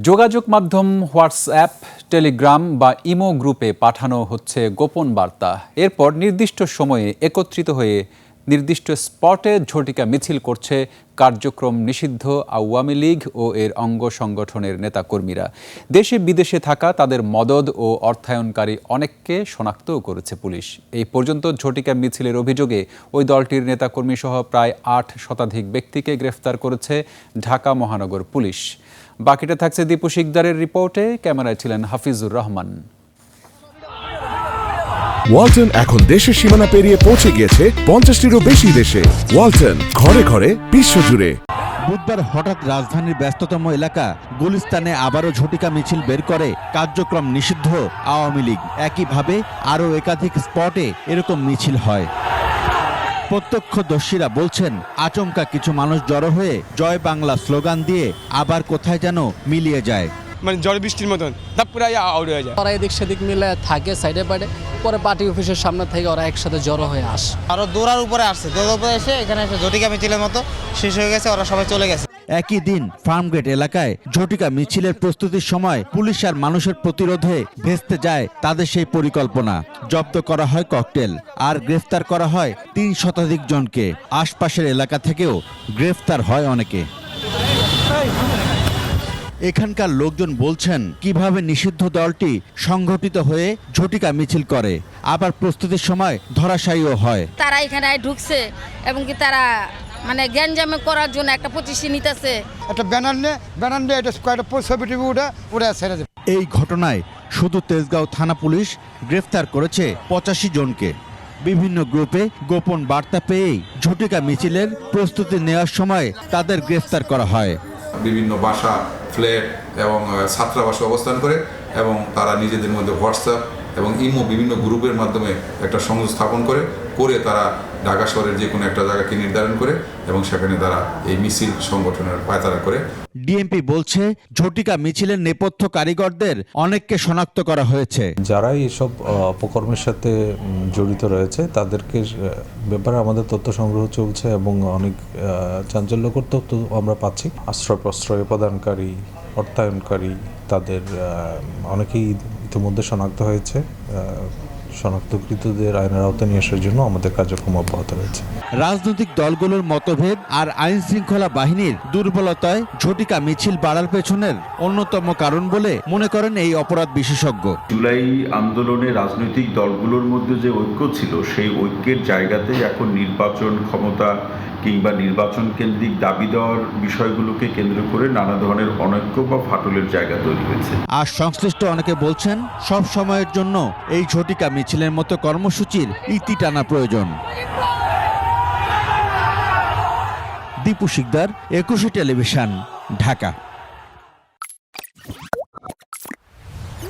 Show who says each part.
Speaker 1: যোগাযোগ মাধ্যম WhatsApp, Telegram বা ইমো গ্রুপে পাঠানো হচ্ছে গোপন বার্তা। এরপর নির্দিষ্ট সময়ে একত্রিত হয়ে নির্দিষ্ট স্পটে ঝটিকা মিছিল করছে কার্যক্রম নিষিদ্ধ আওয়ামী লীগ ও এর অঙ্গ সংগঠনের নেতাকর্মীরা। দেশে বিদেশে থাকা তাদের মদদ ও অর্থায়নকারী অনেককে শনাক্তও করেছে পুলিশ। এই পর্যন্ত ঝটিকা মিছিলের অভিযোগে ওই দলটির নেতাকর্মী সহ প্রায় ৮ শতাধিক ব্যক্তিকে গ্রেফতার করেছে ঢাকা মহানগর পুলিশ। বাকিটা থাকছে দীপু শিকদারের রিপোর্টে। ক্যামেরায় ছিলেন হাফিজুর রহমান।
Speaker 2: ওয়ালটন এখন দেশের সীমানা পেরিয়ে পৌঁছে গিয়েছে 50টিরও বেশি দেশে। ওয়ালটন, ঘরে ঘরে বিশ্বজুড়ে।
Speaker 3: বুধবার হঠাৎ রাজধানীর ব্যস্ততম এলাকা গুলিস্তানে আবারও ঝটিকা মিছিল বের করে কার্যক্রম নিষিদ্ধ আওয়ামী লীগ। একইভাবে আরও একাধিক স্পটে এরকম মিছিল হয়। প্রত্যক্ষদর্শীরা বলছেন, আচমকা কিছু মানুষ জড়ো হয়ে জয় বাংলা স্লোগান দিয়ে আবার কোথায় যেন মিলিয়ে যায়।
Speaker 4: মানে ঝড় বৃষ্টির মতন পুরো আউট হয়ে যায়।
Speaker 5: ওরা এদিক সেদিক মিলে থাকে সাইডে পাইডে, পরে পার্টি অফিসের সামনে থেকে ওরা একসাথে জড়ো হয়ে আসে।
Speaker 6: আরো দৌড়ার উপরে আসছে, দৌড়ার উপরে এসে এখানে এসে ঝটিকা মিছিলের মতো শেষ হয়ে গেছে, ওরা সবাই চলে গেছে।
Speaker 3: একই দিন ফার্মগেট এলাকায় ঝটিকা মিছিলের প্রস্তুতির সময় পুলিশ আর মানুষের প্রতিরোধে ভেস্তে যায় তাদের সেই পরিকল্পনা। জব্দ করা হয় ককটেল আর গ্রেফতার করা হয় ৩ শতাধিক জনকে। আশপাশের এলাকা থেকেও গ্রেফতার হয় অনেকে। এখানকার লোকজন বলছেন কিভাবে নিষিদ্ধ দলটি সংগঠিত হয়ে ঝটিকা মিছিল করে, আবার প্রস্তুতির সময় ধরাশায়ীও হয়।
Speaker 7: তারা এখানে ঢুকছে এবং কি তারা মানে গ্যাঞ্জামে করার জন্য একটা প্রতিষ্ঠা নিতেছে।
Speaker 4: একটা ব্যানার নিয়ে এটা কয়েকটা ছবি টিভি উড়ে ছেড়ে দেবে।
Speaker 3: এই ঘটনায় শুধু তেজগাঁও থানা পুলিশ গ্রেফতার করেছে 85 জনকে। বিভিন্ন গ্রুপে গোপন বার্তা পেয়েই ঝটিকা মিছিলের প্রস্তুতি নেওয়ার সময় তাদের গ্রেফতার করা হয়।
Speaker 8: বিভিন্ন বাসা, ফ্ল্যাট এবং ছাত্রাবাসে অবস্থান করে এবং তারা নিজেদের মধ্যে হোয়াটসঅ্যাপ এবং ইমো বিভিন্ন গ্রুপের মাধ্যমে একটা সংযোগ স্থাপন করে তারা ঢাকা শহরের যে কোনো একটা জায়গাকে নির্ধারণ করে এবং সেখানে তারা এই মিছিল সংগঠনের পায়তারা করে।
Speaker 3: ডিএমপি বলছে, ঝটিকা মিছিলের নেপথ্য কারিগরদের অনেককে শনাক্ত করা হয়েছে।
Speaker 9: যারাই এসব অপকর্মের সাথে জড়িত রয়েছে তাদেরকে ব্যাপারে আমাদের তথ্য সংগ্রহ চলছে এবং অনেক চাঞ্চল্যকর তথ্য আমরা পাচ্ছি। আশ্রয় প্রদানকারী, অর্থায়নকারী তাদের অনেকেই ইতিমধ্যে শনাক্ত হয়েছে। শনাক্তকৃতদের আইনের আওতায় নিয়ে আসার জন্য আমাদের কার্যক্রম অব্যাহত রয়েছে।
Speaker 3: রাজনৈতিক দলগুলোর মতভেদ আর আইন শৃঙ্খলা বাহিনীর দুর্বলতায় ঝটিকা মিছিল বাড়ার পেছনের অন্যতম কারণ বলে মনে করেন এই অপরাধ বিশেষজ্ঞ।
Speaker 10: জুলাই আন্দোলনে রাজনৈতিক দলগুলোর মধ্যে যে ঐক্য ছিল, সেই ঐক্যের জায়গাতেই এখন নির্বাচন ক্ষমতা কিংবা নির্বাচন কেন্দ্রিক দাবি দেওয়ার বিষয়গুলোকে কেন্দ্র করে নানা ধরনের অনৈক্য বা ফাটলের জায়গা তৈরি হয়েছে। আর
Speaker 3: সংশ্লিষ্ট অনেকে বলছেন, সব সময়ের জন্য এই ঝটিকা মিছিলের মতো কর্মসূচির ইতি টানা প্রয়োজন। দীপু শিকদার, 21 টেলিভিশন, ঢাকা।